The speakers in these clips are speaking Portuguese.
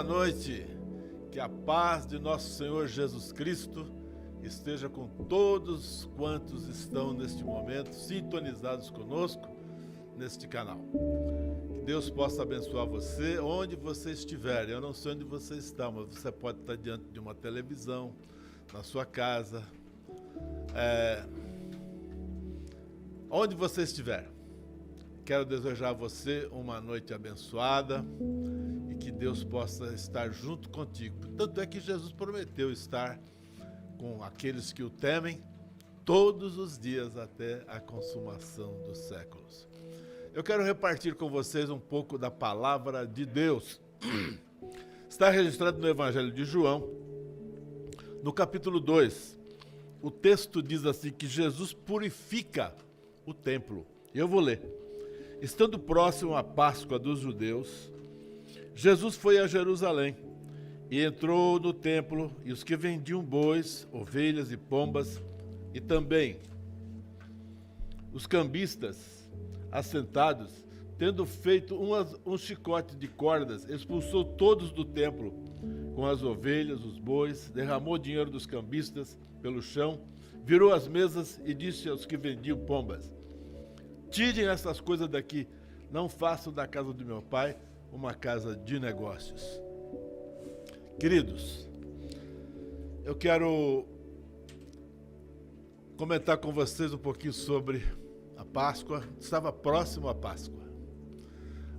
boa noite. Que a paz de nosso Senhor Jesus Cristo esteja com todos quantos estão neste momento sintonizados conosco neste canal. Que Deus possa abençoar você onde você estiver. Eu não sei onde você está, mas você pode estar diante de uma televisão, na sua casa, onde você estiver. Quero desejar a você uma noite abençoada e que Deus possa estar junto contigo. Tanto é que Jesus prometeu estar com aqueles que o temem todos os dias até a consumação dos séculos. Eu quero repartir com vocês um pouco da palavra de Deus. Está registrado no Evangelho de João, no capítulo 2. O texto diz assim que Jesus purifica o templo. Eu vou ler. Estando próximo à Páscoa dos judeus, Jesus foi a Jerusalém e entrou no templo, e os que vendiam bois, ovelhas e pombas, e também os cambistas assentados, tendo feito um chicote de cordas, expulsou todos do templo com as ovelhas, os bois, derramou o dinheiro dos cambistas pelo chão, virou as mesas e disse aos que vendiam pombas: tirem essas coisas daqui, não façam da casa do meu pai uma casa de negócios. Queridos, eu quero comentar com vocês um pouquinho sobre a Páscoa. Estava próximo à Páscoa.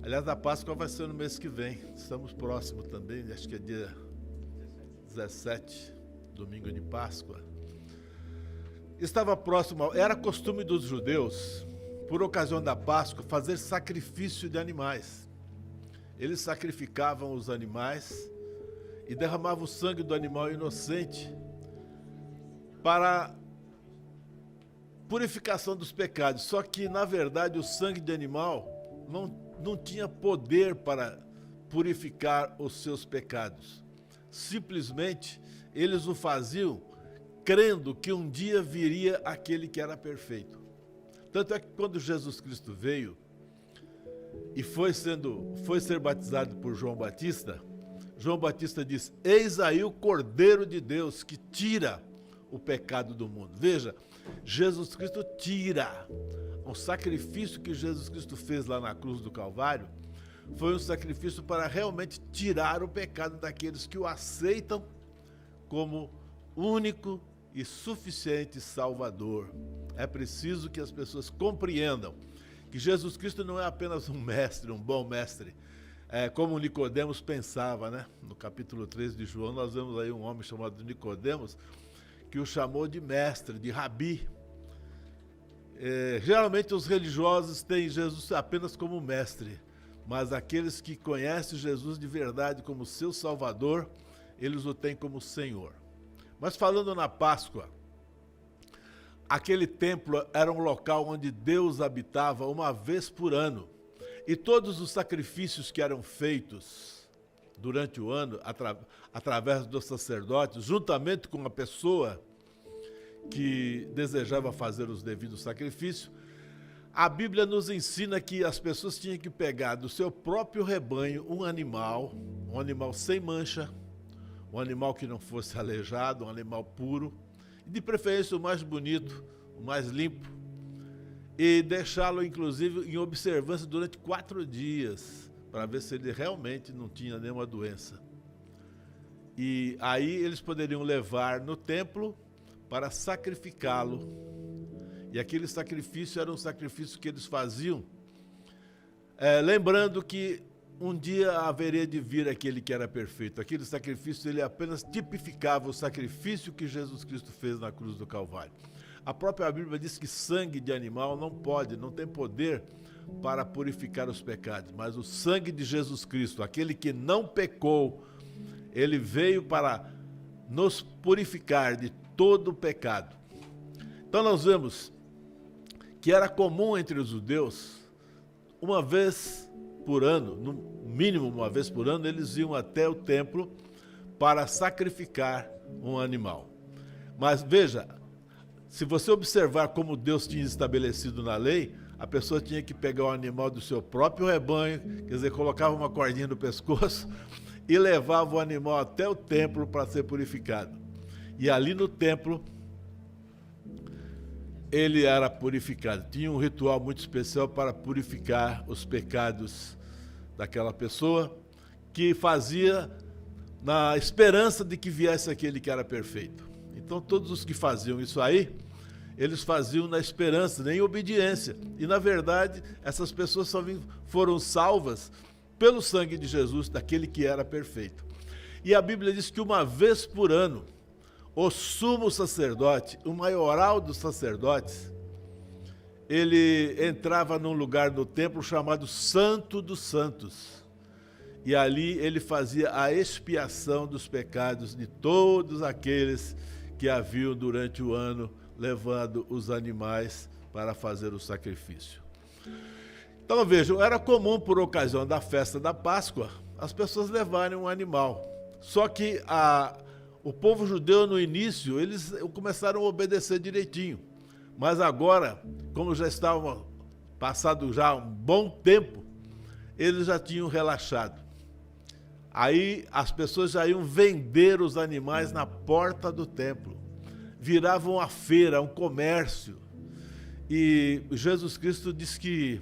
Aliás, a Páscoa vai ser no mês que vem. Estamos próximos também, acho que é dia 17, domingo de Páscoa. Estava próximo, era costume dos judeus, por ocasião da Páscoa, fazer sacrifício de animais. Eles sacrificavam os animais e derramavam o sangue do animal inocente para purificação dos pecados. Só que, na verdade, o sangue de animal não tinha poder para purificar os seus pecados. Simplesmente, eles o faziam crendo que um dia viria aquele que era perfeito. Tanto é que quando Jesus Cristo veio e foi ser batizado por João Batista, João Batista diz: eis aí o Cordeiro de Deus que tira o pecado do mundo. Veja, Jesus Cristo tira. O sacrifício que Jesus Cristo fez lá na cruz do Calvário foi um sacrifício para realmente tirar o pecado daqueles que o aceitam como único e suficiente Salvador. É preciso que as pessoas compreendam que Jesus Cristo não é apenas um mestre, um bom mestre, como Nicodemos pensava, né? No capítulo 3 de João, nós vemos aí um homem chamado Nicodemos, que o chamou de mestre, de rabi. Geralmente os religiosos têm Jesus apenas como mestre, mas aqueles que conhecem Jesus de verdade como seu Salvador, eles o têm como Senhor. Mas falando na Páscoa, aquele templo era um local onde Deus habitava uma vez por ano. E todos os sacrifícios que eram feitos durante o ano, através dos sacerdotes, juntamente com a pessoa que desejava fazer os devidos sacrifícios, a Bíblia nos ensina que as pessoas tinham que pegar do seu próprio rebanho um animal sem mancha, um animal que não fosse aleijado, um animal puro, e de preferência o mais bonito, o mais limpo, e deixá-lo inclusive em observância durante 4 dias, para ver se ele realmente não tinha nenhuma doença. E aí eles poderiam levar no templo para sacrificá-lo. E aquele sacrifício era um sacrifício que eles faziam, lembrando que um dia haveria de vir aquele que era perfeito. Aquele sacrifício, ele apenas tipificava o sacrifício que Jesus Cristo fez na cruz do Calvário. A própria Bíblia diz que sangue de animal não tem poder para purificar os pecados, mas o sangue de Jesus Cristo, aquele que não pecou, ele veio para nos purificar de todo o pecado. Então nós vemos que era comum entre os judeus, uma vez por ano, no mínimo uma vez por ano, eles iam até o templo para sacrificar um animal. Mas veja, se você observar como Deus tinha estabelecido na lei, a pessoa tinha que pegar o animal do seu próprio rebanho, quer dizer, colocava uma cordinha no pescoço e levava o animal até o templo para ser purificado. E ali no templo, ele era purificado. Tinha um ritual muito especial para purificar os pecados daquela pessoa, que fazia na esperança de que viesse aquele que era perfeito. Então todos os que faziam isso aí, eles faziam na esperança, em obediência. E na verdade, essas pessoas só foram salvas pelo sangue de Jesus, daquele que era perfeito. E a Bíblia diz que uma vez por ano, o sumo sacerdote, o maioral dos sacerdotes, ele entrava num lugar no templo chamado Santo dos Santos. E ali ele fazia a expiação dos pecados de todos aqueles que haviam durante o ano levando os animais para fazer o sacrifício. Então vejam, era comum por ocasião da festa da Páscoa as pessoas levarem um animal. Só que o povo judeu no início, eles começaram a obedecer direitinho. Mas agora, como já estava passado já um bom tempo, eles já tinham relaxado. Aí as pessoas já iam vender os animais na porta do templo. Virava uma feira, um comércio. E Jesus Cristo disse que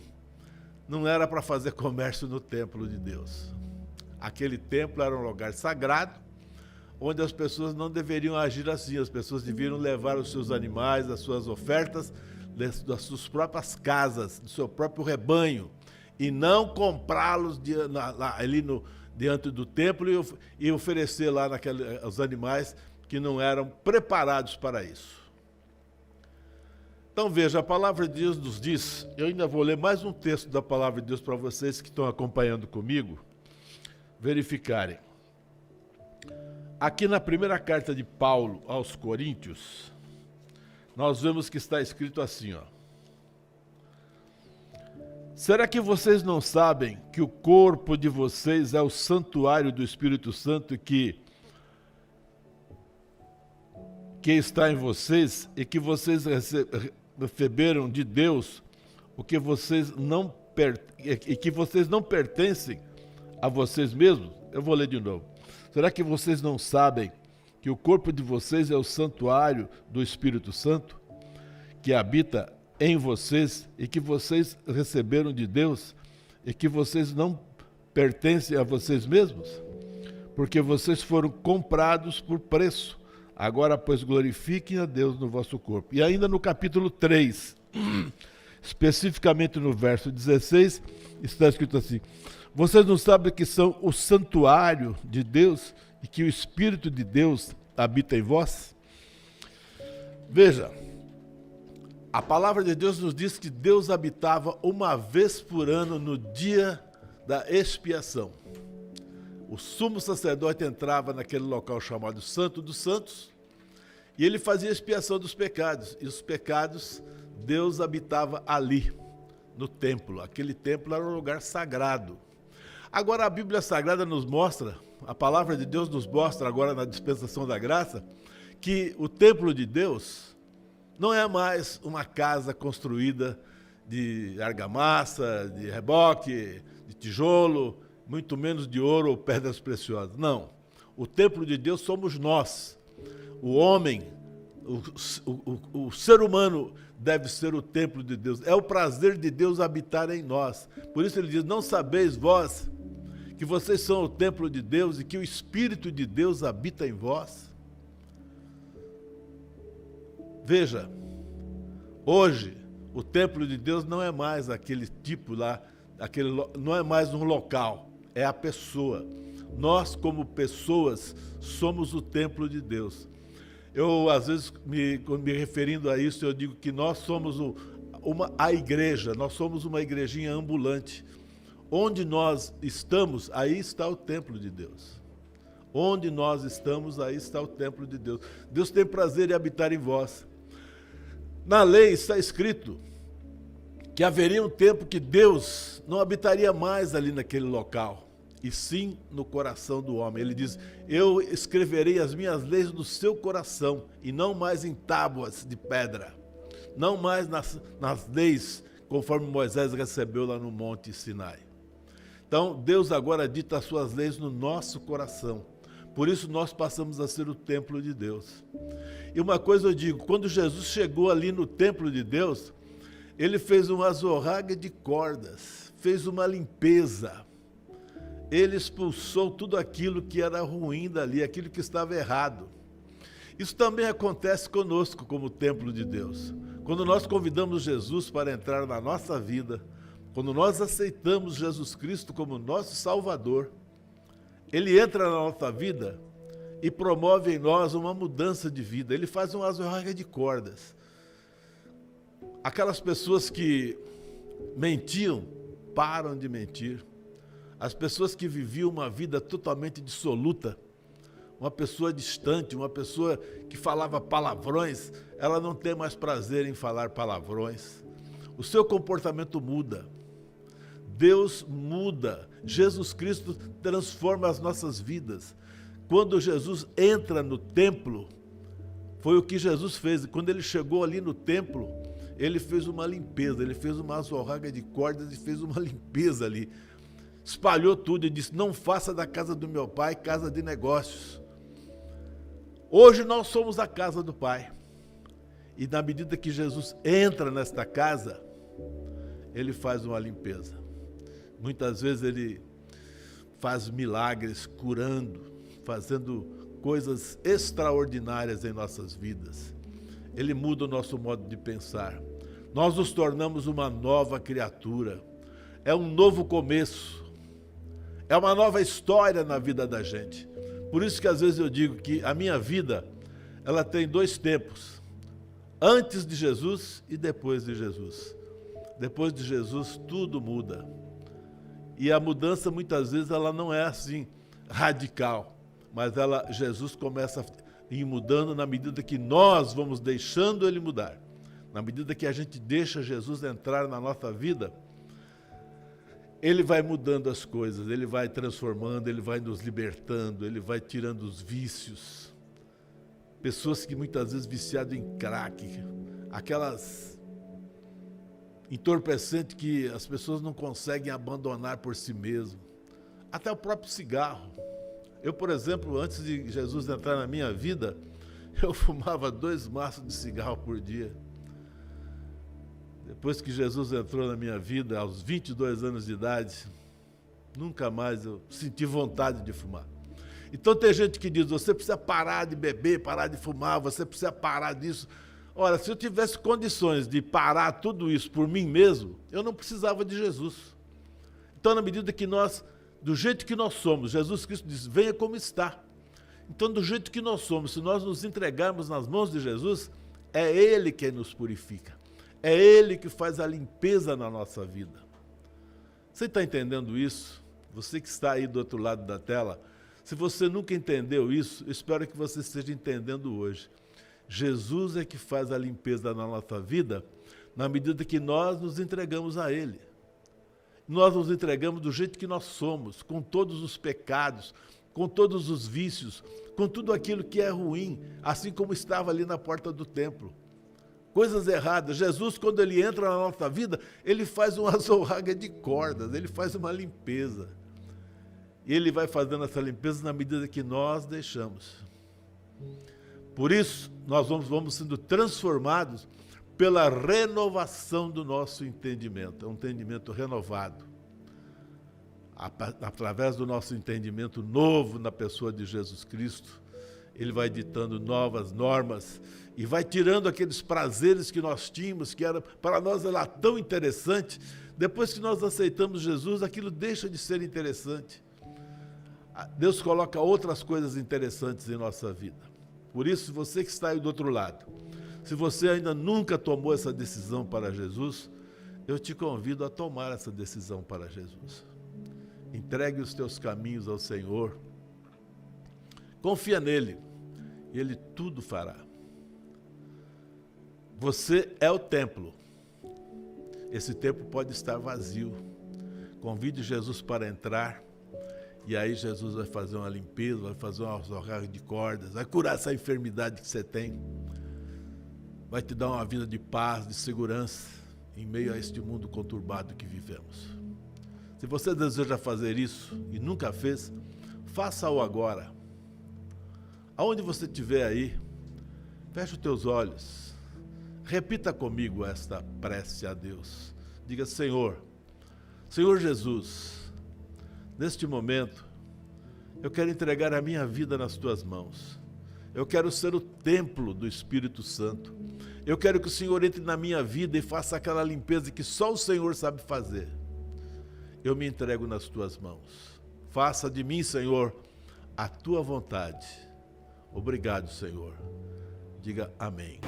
não era para fazer comércio no templo de Deus. Aquele templo era um lugar sagrado, onde as pessoas não deveriam agir assim. As pessoas deveriam levar os seus animais, as suas ofertas, das suas próprias casas, do seu próprio rebanho, e não comprá-los ali diante do templo e oferecer lá os animais que não eram preparados para isso. Então veja, a palavra de Deus nos diz, eu ainda vou ler mais um texto da palavra de Deus para vocês que estão acompanhando comigo, verificarem. Aqui na primeira carta de Paulo aos Coríntios, nós vemos que está escrito assim, ó. Será que vocês não sabem que o corpo de vocês é o santuário do Espírito Santo que está em vocês e que vocês receberam de Deus o que vocês e que vocês não pertencem a vocês mesmos? Eu vou ler de novo. Será que vocês não sabem que o corpo de vocês é o santuário do Espírito Santo que habita em vocês e que vocês receberam de Deus e que vocês não pertencem a vocês mesmos? Porque vocês foram comprados por preço. Agora, pois, glorifiquem a Deus no vosso corpo. E ainda no capítulo 3, especificamente no verso 16, está escrito assim: vocês não sabem que são o santuário de Deus e que o Espírito de Deus habita em vós? Veja, a palavra de Deus nos diz que Deus habitava uma vez por ano no dia da expiação. O sumo sacerdote entrava naquele local chamado Santo dos Santos e ele fazia expiação dos pecados. E os pecados, Deus habitava ali, no templo. Aquele templo era um lugar sagrado. Agora a Bíblia Sagrada nos mostra, a palavra de Deus nos mostra agora na dispensação da graça, que o templo de Deus não é mais uma casa construída de argamassa, de reboque, de tijolo, muito menos de ouro ou pedras preciosas. Não. O templo de Deus somos nós. O homem, o ser humano deve ser o templo de Deus. É o prazer de Deus habitar em nós. Por isso ele diz: não sabeis vós que vocês são o templo de Deus e que o Espírito de Deus habita em vós? Veja, hoje o templo de Deus não é mais aquele tipo lá, não é mais um local, é a pessoa. Nós, como pessoas, somos o templo de Deus. Eu, às vezes, me referindo a isso, eu digo que nós somos a igreja, nós somos uma igrejinha ambulante. Onde nós estamos, aí está o templo de Deus. Onde nós estamos, aí está o templo de Deus. Deus tem prazer em habitar em vós. Na lei está escrito que haveria um tempo que Deus não habitaria mais ali naquele local, e sim no coração do homem. Ele diz: eu escreverei as minhas leis no seu coração, e não mais em tábuas de pedra, não mais nas leis conforme Moisés recebeu lá no Monte Sinai. Então, Deus agora dita as suas leis no nosso coração. Por isso nós passamos a ser o templo de Deus. E uma coisa eu digo, quando Jesus chegou ali no templo de Deus, ele fez uma azorraga de cordas, fez uma limpeza. Ele expulsou tudo aquilo que era ruim dali, aquilo que estava errado. Isso também acontece conosco como templo de Deus. Quando nós convidamos Jesus para entrar na nossa vida, quando nós aceitamos Jesus Cristo como nosso Salvador, Ele entra na nossa vida e promove em nós uma mudança de vida. Ele faz uma azorraga de cordas. Aquelas pessoas que mentiam, param de mentir. As pessoas que viviam uma vida totalmente dissoluta, uma pessoa distante, uma pessoa que falava palavrões, ela não tem mais prazer em falar palavrões. O seu comportamento muda. Deus muda. Jesus Cristo transforma as nossas vidas. Quando Jesus entra no templo, foi o que Jesus fez. Quando ele chegou ali no templo, ele fez uma limpeza, ele fez uma azorraga de cordas e fez uma limpeza ali. Espalhou tudo e disse, não faça da casa do meu pai casa de negócios. Hoje nós somos a casa do Pai. E na medida que Jesus entra nesta casa, ele faz uma limpeza. Muitas vezes ele faz milagres, curando, fazendo coisas extraordinárias em nossas vidas. Ele muda o nosso modo de pensar. Nós nos tornamos uma nova criatura. É um novo começo. É uma nova história na vida da gente. Por isso que às vezes eu digo que a minha vida, ela tem 2 tempos. Antes de Jesus e depois de Jesus. Depois de Jesus, tudo muda. E a mudança, muitas vezes, ela não é assim, radical. Mas Jesus começa a ir mudando na medida que nós vamos deixando Ele mudar. Na medida que a gente deixa Jesus entrar na nossa vida, Ele vai mudando as coisas, Ele vai transformando, Ele vai nos libertando, Ele vai tirando os vícios. Pessoas que muitas vezes viciadas em crack, aquelas entorpecentes que as pessoas não conseguem abandonar por si mesmo. Até o próprio cigarro. Eu, por exemplo, antes de Jesus entrar na minha vida, eu fumava 2 maços de cigarro por dia. Depois que Jesus entrou na minha vida, aos 22 anos de idade, nunca mais eu senti vontade de fumar. Então tem gente que diz, você precisa parar de beber, parar de fumar, você precisa parar disso. Ora, se eu tivesse condições de parar tudo isso por mim mesmo, eu não precisava de Jesus. Então, na medida que nós, do jeito que nós somos, Jesus Cristo diz, venha como está. Então, do jeito que nós somos, se nós nos entregarmos nas mãos de Jesus, é Ele quem nos purifica. É Ele que faz a limpeza na nossa vida. Você está entendendo isso? Você que está aí do outro lado da tela, se você nunca entendeu isso, eu espero que você esteja entendendo hoje. Jesus é que faz a limpeza na nossa vida, na medida que nós nos entregamos a Ele. Nós nos entregamos do jeito que nós somos, com todos os pecados, com todos os vícios, com tudo aquilo que é ruim, assim como estava ali na porta do templo. Coisas erradas. Jesus, quando Ele entra na nossa vida, Ele faz uma azorraga de cordas, Ele faz uma limpeza. E Ele vai fazendo essa limpeza na medida que nós deixamos. Por isso, nós vamos sendo transformados pela renovação do nosso entendimento. É um entendimento renovado. Através do nosso entendimento novo na pessoa de Jesus Cristo, Ele vai ditando novas normas e vai tirando aqueles prazeres que nós tínhamos, que para nós era tão interessante. Depois que nós aceitamos Jesus, aquilo deixa de ser interessante. Deus coloca outras coisas interessantes em nossa vida. Por isso, você que está aí do outro lado, se você ainda nunca tomou essa decisão para Jesus, eu te convido a tomar essa decisão para Jesus. Entregue os teus caminhos ao Senhor. Confia nele e Ele tudo fará. Você é o templo. Esse templo pode estar vazio. Convide Jesus para entrar. E aí Jesus vai fazer uma limpeza, vai fazer uma azorraga de cordas, vai curar essa enfermidade que você tem. Vai te dar uma vida de paz, de segurança, em meio a este mundo conturbado que vivemos. Se você deseja fazer isso e nunca fez, faça-o agora. Aonde você estiver aí, feche os teus olhos. Repita comigo esta prece a Deus. Diga: Senhor Jesus, neste momento, eu quero entregar a minha vida nas tuas mãos. Eu quero ser o templo do Espírito Santo. Eu quero que o Senhor entre na minha vida e faça aquela limpeza que só o Senhor sabe fazer. Eu me entrego nas tuas mãos. Faça de mim, Senhor, a tua vontade. Obrigado, Senhor. Diga amém.